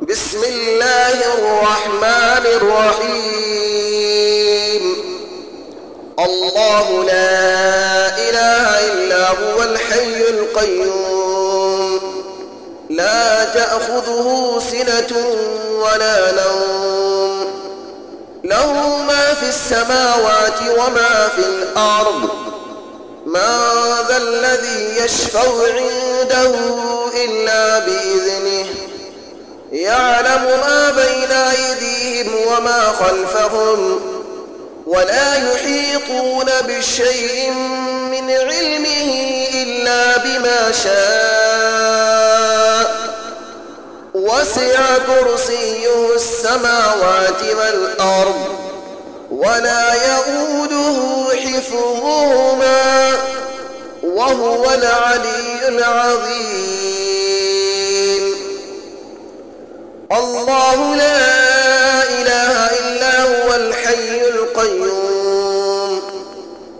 بسم الله الرحمن الرحيم. الله لا إله إلا هو الحي القيوم، لا تأخذه سنة ولا نوم، له ما في السماوات وما في الأرض. من ذا الذي يشفع عنده إلا بإذنه، يعلم ما بين أيديهم وما خلفهم، ولا يحيطون بشيء من علمه إلا بما شاء. وسع كرسيه السماوات والأرض، ولا يئوده حفظهما، وهو العلي العظيم. الله لا إله إلا هو الحي القيوم،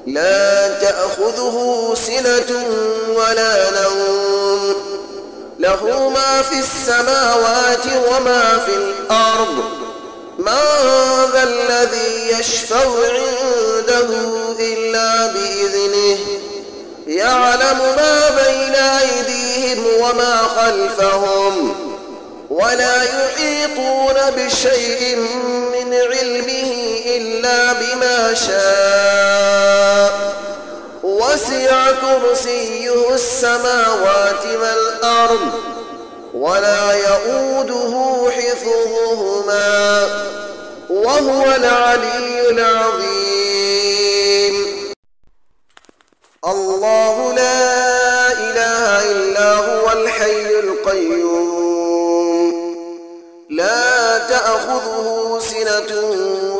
لا تأخذه سنة ولا نوم، له ما في السماوات وما في الأرض. من ذا الذي يشفع عنده إلا بإذنه، يعلم ما بين أيديهم وما خلفهم، ولا يحيطون بشيء من علمه إلا بما شاء. وسع كرسيه السماوات والأرض، ولا يئوده حفظهما، وهو العلي العظيم. الله لا إله إلا هو الحي القيوم، لا تأخذه سنة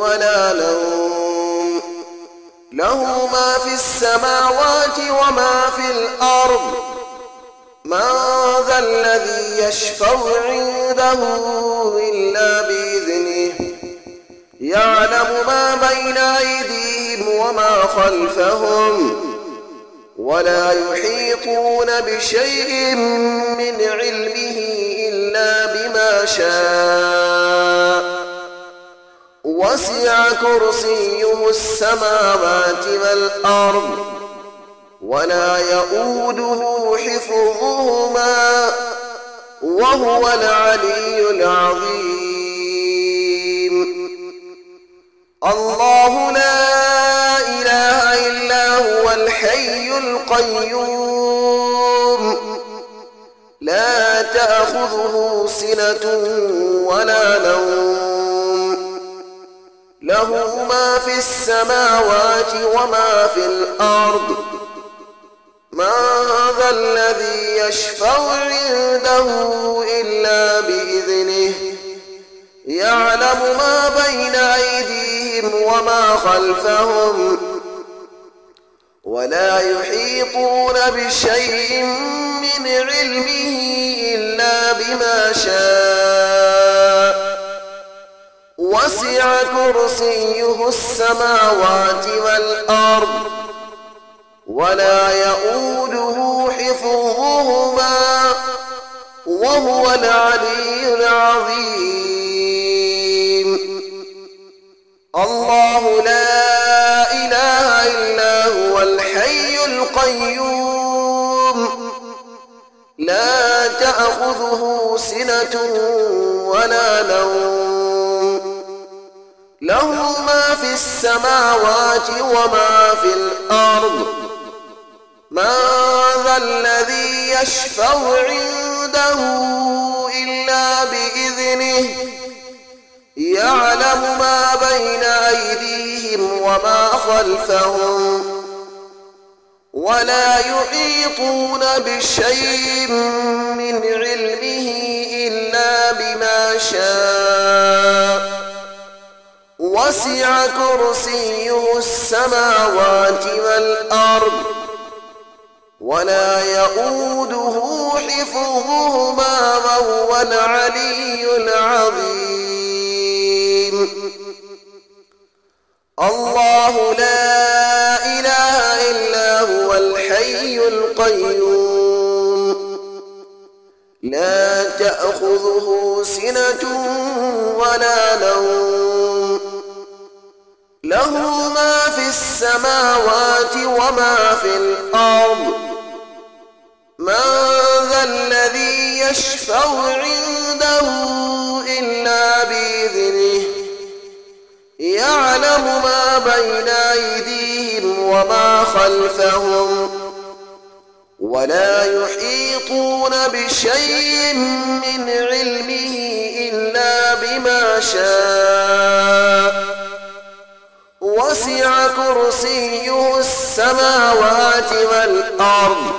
ولا نوم، له ما في السماوات وما في الأرض. من ذا الذي يشفع عنده إلا بإذنه، يعلم ما بين أيديهم وما خلفهم، ولا يحيطون بشيء من علمه إلا بما شاء. وسع كرسيه السماوات والأرض، ولا يئوده حفظهما، وهو العلي العظيم. الله لا إله إلا هو الحي القيوم، لا تأخذه سنة ولا نوم، له ما في السماوات وما في الأرض. من ذا الذي يشفع عنده إلا بإذنه، يعلم ما بين أيديهم وما خلفهم، ولا يحيطون بشيء من علمه إلا بما شاء. وسع كرسيه السماوات والأرض، ولا يئوده حفظهما، وهو العلي العظيم. الله لا إله إلا هو الحي القيوم، لا تأخذه سنة ولا نوم، له ما في السماوات وما في الأرض. من ذا الذي يشفع عنده إلا بإذنه، يعلم ما بين أيديهم وما خلفهم، ولا يحيطون بشيء من علمه إلا بما شاء. وسع كرسيه السماوات والأرض، ولا يئوده حفظهما، وهو العلي العظيم. الله لا إله إلا هو الحي القيوم، لا تأخذه سنة ولا نوم له ما في السماوات وما في الأرض من ذا الذي يشفع عنده إلا بإذنه يعلم ما بين أيديهم وما خلفهم ولا يحيطون بشيء من علمه إلا بما شاء وسع كرسيه السماوات والأرض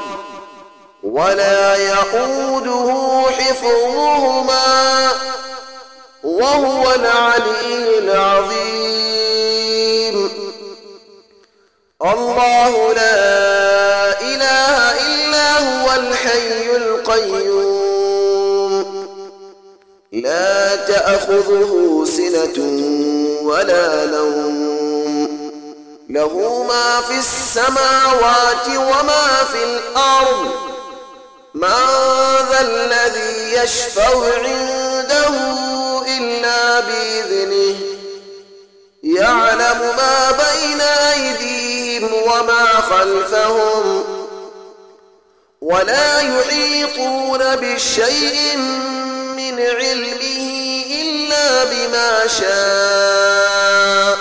ولا يئوده حفظهما وهو العلي العظيم الله لا إله إلا هو الحي القيوم لا تأخذه سنة ولا نوم له ما في السماوات وما في الأرض من ذا الذي يشفع عنده إلا بإذنه يعلم ما بين أيديهم وما خلفهم ولا يحيطون بشيء من علمه إلا بما شاء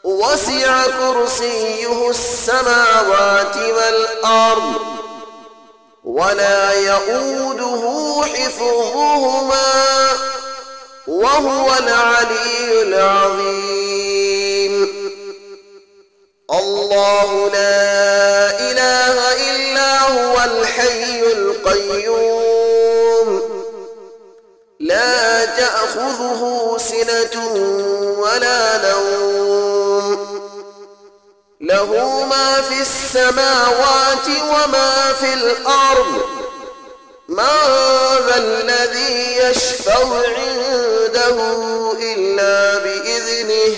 وسع كرسيه السماوات والأرض ولا يئوده حفظهما وهو العلي العظيم الله لا إله إلا هو الحي القيوم لا تأخذه سنة ولا نوم له ما في السماوات وما في الأرض من ذا الذي يشفع عنده إلا بإذنه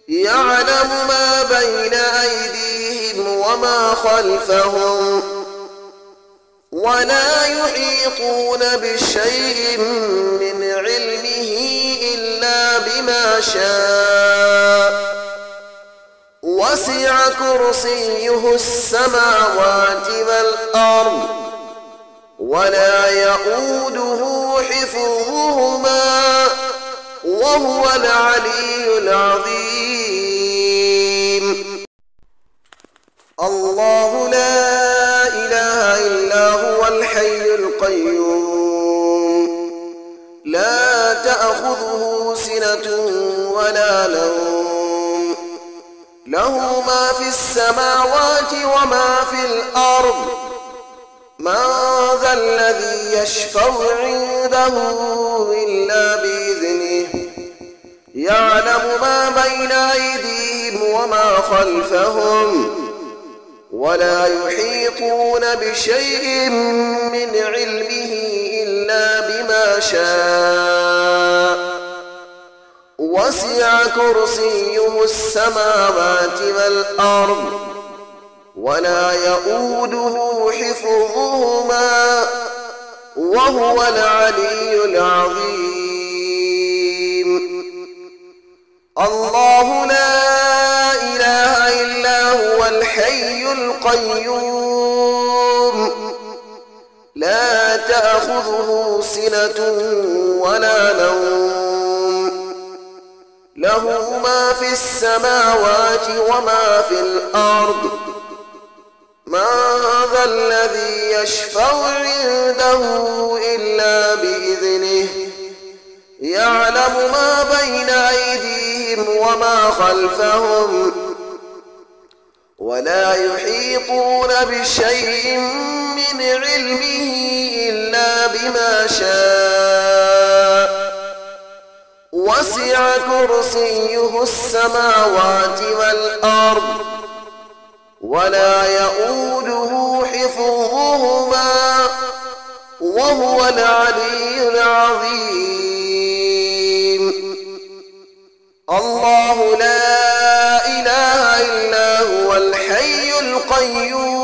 يعلم ما بين أيديهم وما خلفهم ولا يحيطون بشيء من علمه إلا بما شاء وسع كرسيه السماوات والأرض ولا يئوده حفظهما وهو العلي العظيم الله لا إله إلا هو الحي القيوم لا تأخذه سنة ولا نوم له ما في السماوات وما في الأرض من ذا الذي يشفع عنده إلا بإذنه يعلم ما بين أيديهم وما خلفهم ولا يحيطون بشيء من علمه إلا بما شاء وسع كرسيه السماوات والأرض ولا يئوده حفظهما وهو العلي العظيم الله لا إله إلا هو الحي القيوم لا تأخذه سنة ولا نوم له ما في السماوات وما في الأرض من ذا الذي يشفع عنده إلا بإذنه يعلم ما بين أيديهم وما خلفهم ولا يحيطون بشيء من علمه إلا بما شاء وسع كرسيه السماوات والأرض ولا يئوده حفظهما وهو العلي العظيم الله لا إله إلا هو الحي القيوم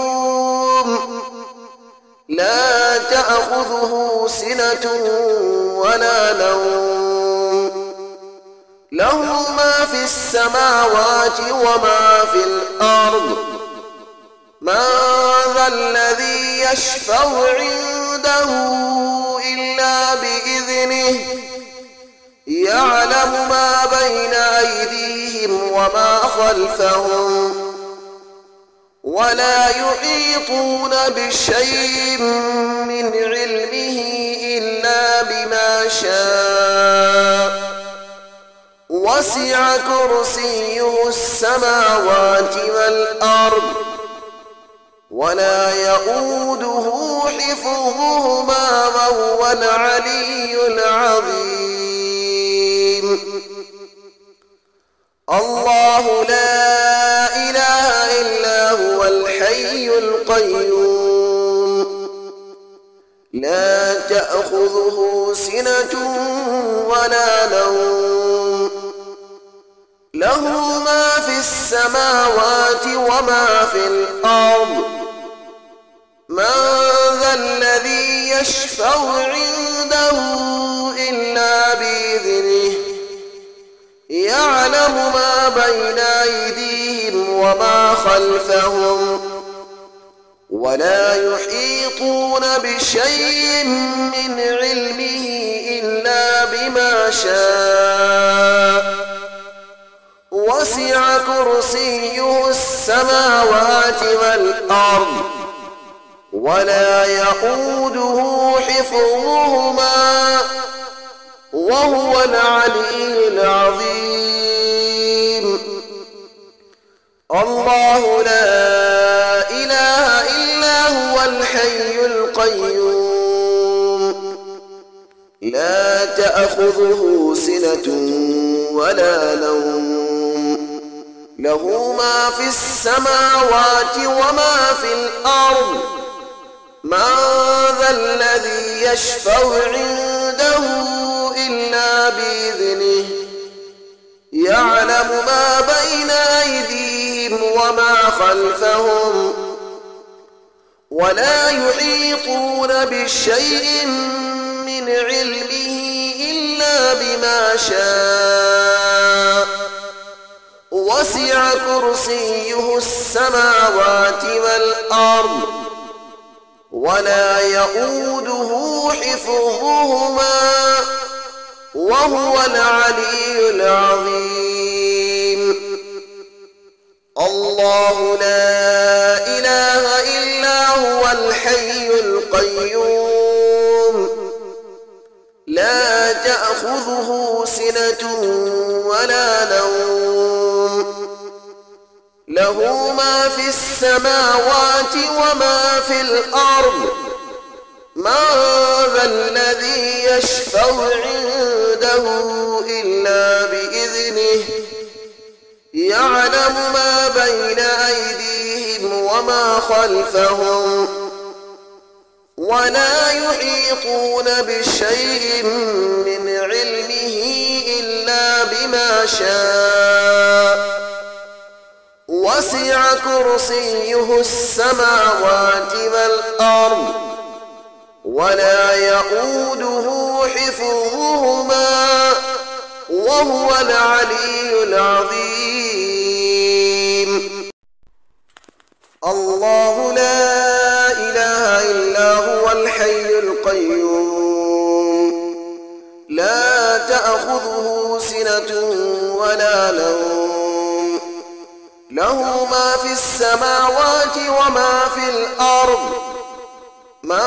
لا تأخذه تأخذه سنة ولا نوم له ما في السماوات وما في الأرض من ذا الذي يشفع عنده إلا بإذنه يعلم ما بين أيديهم وما خلفهم ولا يحيطون بشيء من علمه إلا بما شاء وسع كرسيه السماوات والأرض ولا يؤوده حفظهما وهو العلي العظيم الله لا إله إلا هو الحي القيوم لا تأخذه سنة ولا نوم له ما في السماوات وما في الأرض من ذا الذي يشفع عنده إلا بإذنه يعلم ما بين أيديهم وما خلفهم ولا يحيطون بشيء من علمه إلا بما شاء وسع كرسيه السماوات والأرض ولا يؤوده حفظهما وهو العلي العظيم الله لا إله إلا هو الحي القيوم لا تأخذه سنة ولا نوم له ما في السماوات وما في الأرض من ذا الذي يشفع عنده إلا بإذنه يعلم ما بين أيديهم وما خلفهم ولا يحيطون بشيء من علمه إلا بما شاء وسع كرسيه السماوات والأرض ولا يؤوده حفظهما وهو العلي العظيم الله لا إله إلا هو الحي القيوم لا تأخذه سنة ولا نوم له ما في السماوات وما في الأرض من ذا الذي يشفع عنده إلا بإذنه يعلم ما بين أيديهم وما خلفهم ولا يحيطون بشيء من علمه إلا بما شاء وسع كرسيه السماوات والأرض ولا يؤوده حفظهما وهو العلي العظيم الله لا إله إلا هو الحي القيوم لا تأخذه سنة ولا نوم له ما في السماوات وما في الأرض من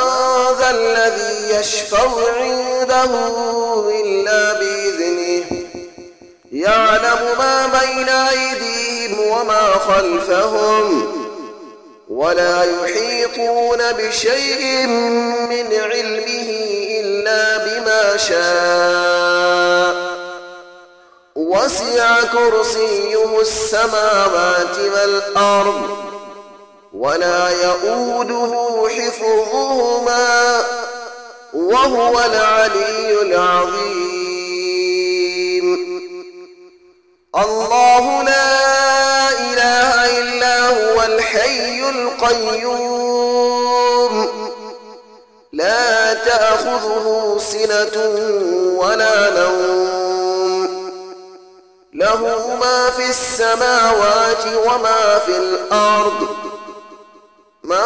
ذا الذي يشفع عنده إلا بإذنه يعلم ما بين أيديهم وما خلفهم ولا يحيطون بشيء من علمه إلا بما شاء وسع كرسيه السماوات والأرض ولا يؤوده حفظهما وهو العلي العظيم الله لا إله إلا هو الحي القيوم لا تأخذه سنة ولا نوم له ما في السماوات وما في الأرض من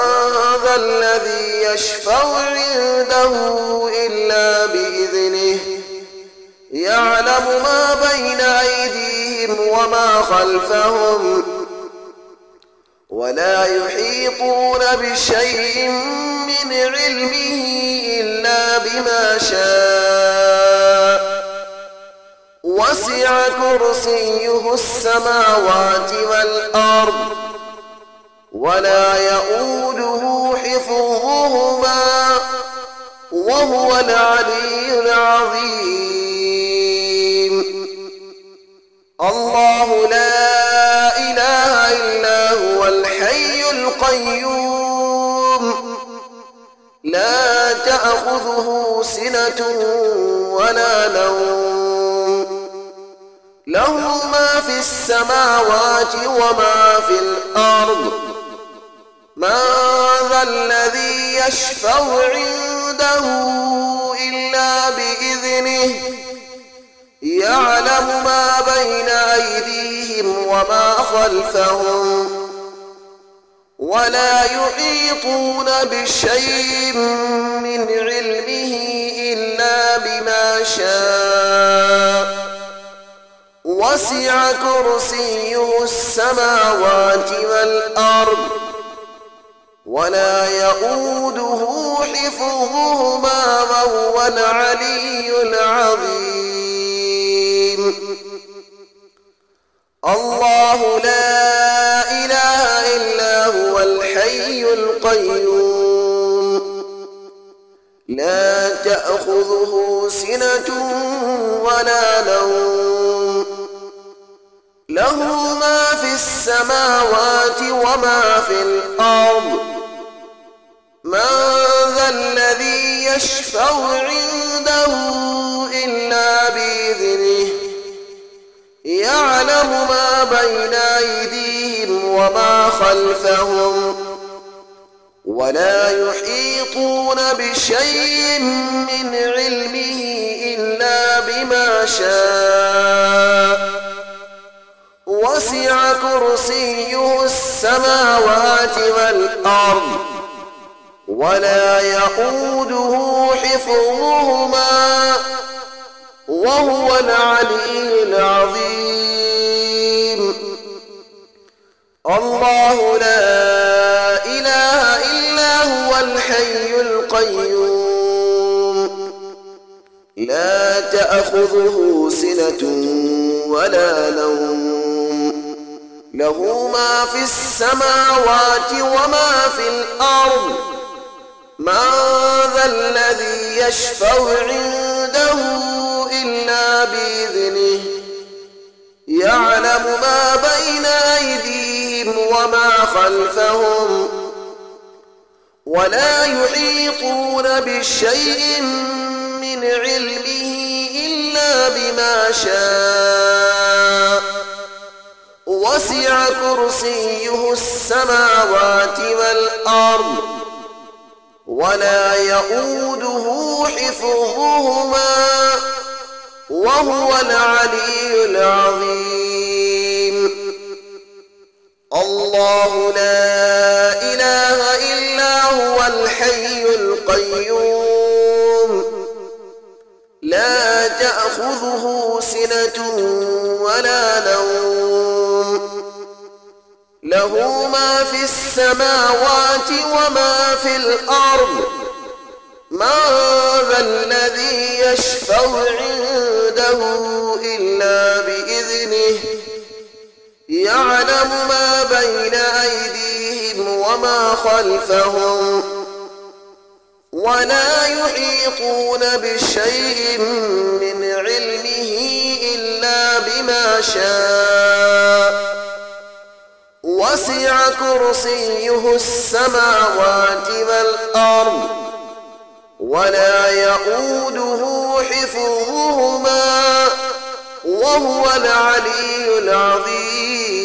ذا الذي يشفع عنده إلا بإذنه يعلم ما بين أيديهم وما خلفهم ولا يحيطون بشيء من علمه إلا بما شاء وسع كرسيه السماوات والأرض ولا يؤوده حفظهما وهو العلي العظيم الله لا إله إلا هو الحي القيوم لا تأخذه سنة ولا نوم له ما في السماوات وما في الأرض من ذا الذي يشفع عنده إلا بإذنه يعلم ما بين أيديهم وما خلفهم ولا يحيطون بشيء من علمه إلا بما شاء وسع كرسيه السماوات والأرض ولا يؤوده حفظهما وهو العلي العظيم الله لا إله إلا هو الحي القيوم لا تأخذه سنة ولا نوم له ما في السماوات وما في الأرض من ذا الذي يشفع عنده إلا بإذنه يعلم ما بين أيديهم وما خلفهم ولا يحيطون بشيء من علمه إلا بما شاء وسع كرسيه السماوات والأرض ولا يؤوده حفظهما وهو العلي العظيم الله لا إله إلا هو الحي القيوم لا تأخذه سنة ولا نوم له ما في السماوات وما في الأرض من ذا الذي يشفع عنده إلا بإذنه يعلم ما بين أيديهم وما خلفهم ولا يحيطون بشيء من علمه إلا بما شاء وسع كرسيه السماوات والأرض ولا يؤوده حفظهما وهو العلي العظيم الله لا إله إلا هو الحي القيوم لا تأخذه سنة ولا نوم له ما في السماوات وما في الأرض من ذا الذي يشفع عنده إلا بإذنه يعلم ما بين أيديهم وما خلفهم ولا يحيطون بشيء من علمه إلا بما شاء وسع كرسيه السماوات والأرض ولا يؤوده حفظهما وهو العلي العظيم